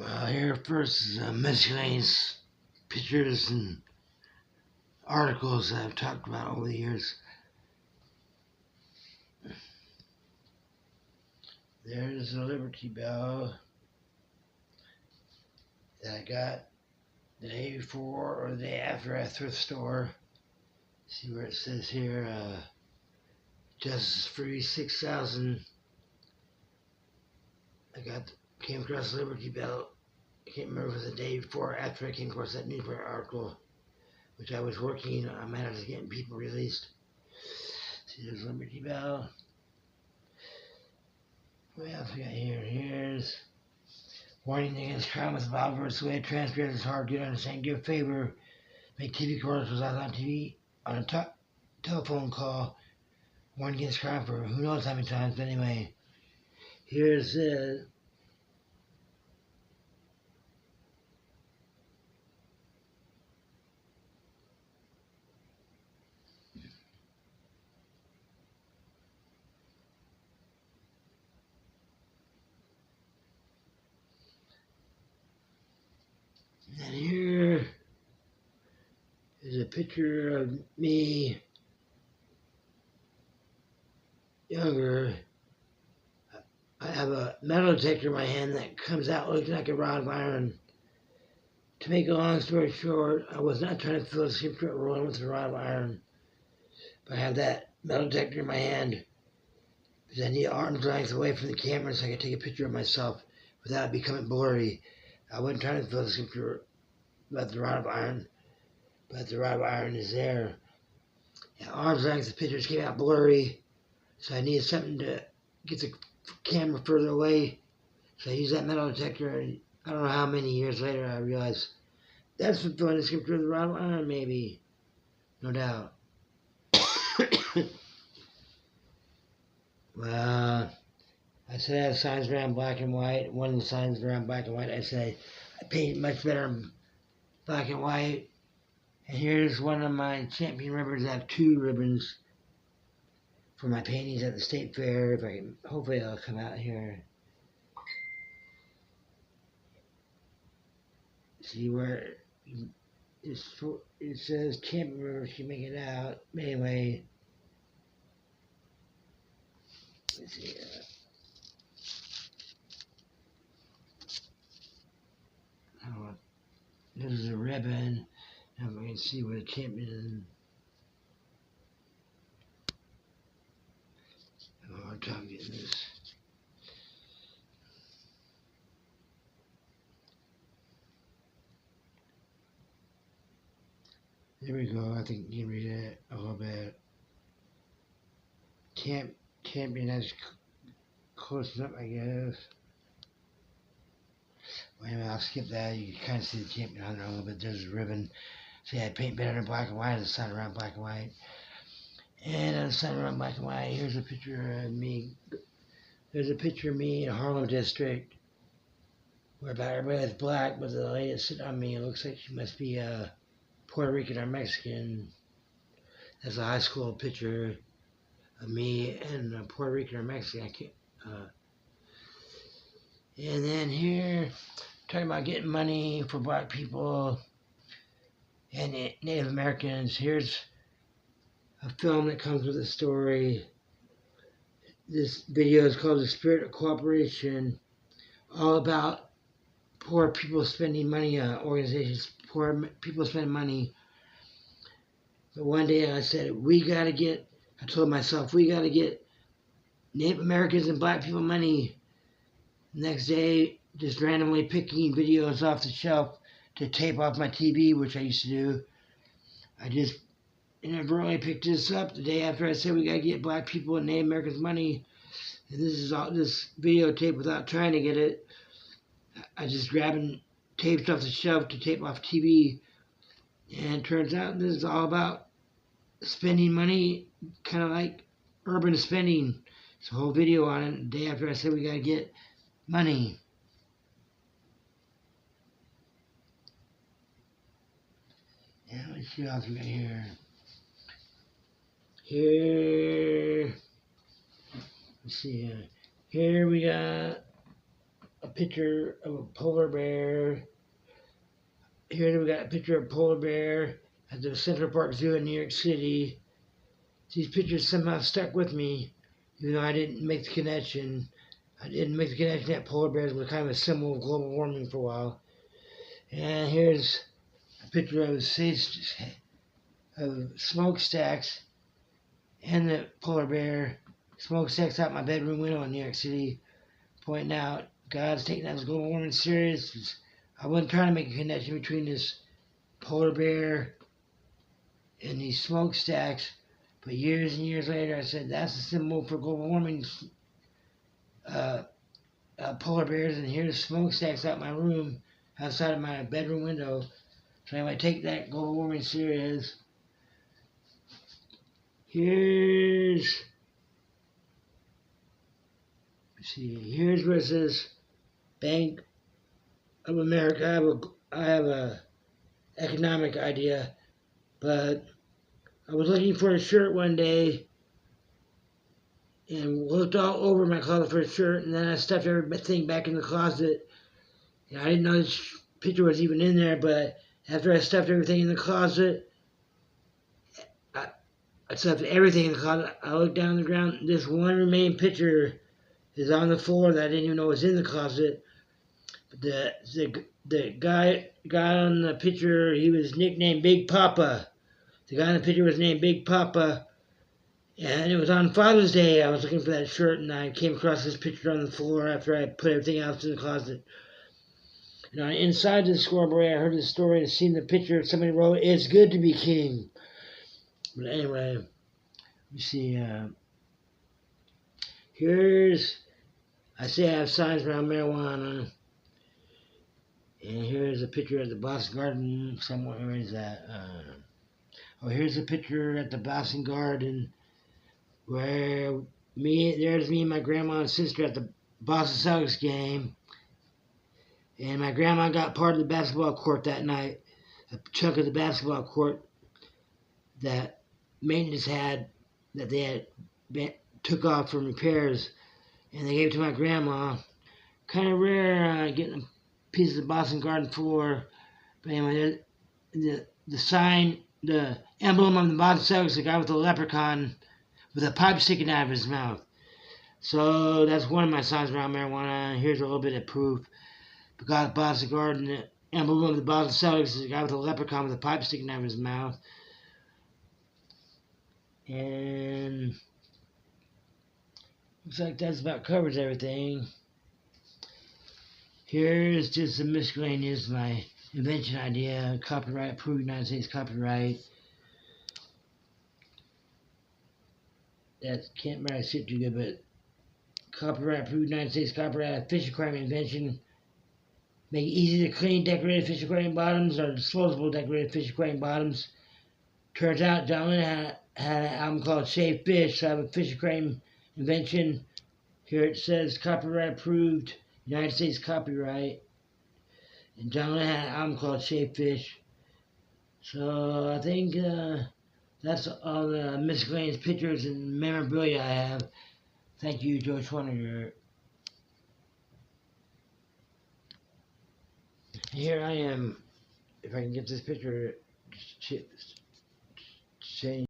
Well, here first is miscellaneous pictures and articles that I've talked about over the years. There's the Liberty Bell that I got the day before or the day after at a thrift store. See where it says here, Justice Free 6,000. Came across the Liberty Bell. I can't remember if it was the day before or after I came across that newspaper article, which I was working on matters of getting people released. See, there's Liberty Bell. What else we got here? Here's warning against crime with loud words. The way it transcribes is hard to understand. Give a favor. Make TV commercials out on TV on a telephone call. Warning against crime for who knows how many times. But anyway, here's it. And here is a picture of me younger. I have a metal detector in my hand that comes out looking like a rod of iron. To make a long story short, I was not trying to fill a secret rolling with a rod of iron. But I have that metal detector in my hand because I need arm's length away from the camera so I can take a picture of myself without it becoming blurry. I wasn't trying to fill the secret about the rod of iron, but the rod of iron is there. At arm's length, the pictures came out blurry, so I needed something to get the camera further away. So I used that metal detector, and I don't know how many years later I realized that's what filling the scripture of the rod of iron, maybe. No doubt. Well, I said I have signs around black and white. One of the signs around black and white, I said I paint much better in black and white. And here's one of my champion ribbons. I have 2 ribbons for my paintings at the state fair. If I can, hopefully it'll come out here. See where it says champion ribbons. You can make it out. But anyway, let's see. This is a ribbon. Now we can see where the champion. I have a hard time getting this. There we go. I think you can read it a little bit. Champion has close up, I guess. Wait a minute, I'll skip that. You can kind of see the champion on there a little bit. There's a ribbon. See, I paint better in black and white. The sun around black and white. And the sun around black and white. Here's a picture of me. There's a picture of me in Harlem District. Where about everybody that's black, but the lady that's sitting on me, it looks like she must be Puerto Rican or Mexican. That's a high school picture of me and Puerto Rican or Mexican. I can't. And then here, talking about getting money for black people and Native Americans. Here's a film that comes with a story. This video is called The Spirit of Cooperation, all about poor people spending money, organizations, poor people spending money. But one day I said, I told myself, we got to get Native Americans and black people money. Next day, just randomly picking videos off the shelf to tape off my TV, which I used to do. I just inadvertently picked this up the day after I said we got to get black people and Native Americans money. And this is all this videotape without trying to get it. I just grabbing tapes off the shelf to tape off TV. And it turns out this is all about spending money, kind of like urban spending. It's a whole video on it the day after I said we got to get money. Yeah, let's see what else we got here. Here, let's see. Here we got a picture of a polar bear. Here we got a picture of a polar bear at the Central Park Zoo in New York City. These pictures somehow stuck with me, even though I didn't make the connection. I didn't make the connection that polar bears were kind of a symbol of global warming for a while. And here's a picture of smokestacks and the polar bear smokestacks out my bedroom window in New York City, pointing out God's taking that global warming serious. I wasn't trying to make a connection between this polar bear and these smokestacks, but years and years later I said that's a symbol for global warming. Polar bears, and here's smokestacks out my room, outside of my bedroom window. So anyway, take that global warming serious. Here's where it says Bank of America. I have a economic idea, but I was looking for a shirt one day and looked all over my closet for a shirt, and then I stuffed everything back in the closet. And I didn't know this picture was even in there, but after I stuffed everything in the closet, I stuffed everything in the closet. I looked down the ground. This one remaining picture is on the floor that I didn't even know was in the closet. But the guy on the picture, he was nicknamed Big Papa. The guy in the picture was named Big Papa. And it was on Father's Day. I was looking for that shirt, and I came across this picture on the floor after I put everything else in the closet. And inside the scoreboard, I heard the story and seen the picture. Somebody wrote, "It's good to be king." But anyway, you see, I say I have signs around marijuana. And here's a picture at the Boston Garden. Somewhere, where is that? Here's a picture at the Boston Garden where there's me and my grandma and sister at the Boston Celtics game. And my grandma got part of the basketball court that night, a chunk of the basketball court that maintenance had, that they had took off from repairs, and they gave it to my grandma. Kind of rare getting a piece of the Boston Garden floor, but anyway, the sign, the emblem of the Boston Celtics, the guy with the leprechaun with a pipe sticking out of his mouth. So that's one of my signs around marijuana. Here's a little bit of proof. The guy at Boston Garden, the emblem of the Boston Celtics is the guy with a leprechaun with a pipe sticking out of his mouth. And looks like that's about covers everything. Here's just a miscellaneous, my invention idea, copyright, approved United States copyright. That can't really sit too good, but copyright, approved United States copyright, fish aquarium invention. Make it easy to clean decorated fish aquarium bottoms or disposable decorated fish aquarium bottoms. Turns out John Lennon had an album called Save Fish, so I have a fish aquarium invention. Here it says copyright approved, United States copyright. And John Lennon had an album called Save Fish. So I think that's all the miscellaneous pictures and memorabilia I have. Thank you, George Schwaninger. Here I am. If I can get this picture change.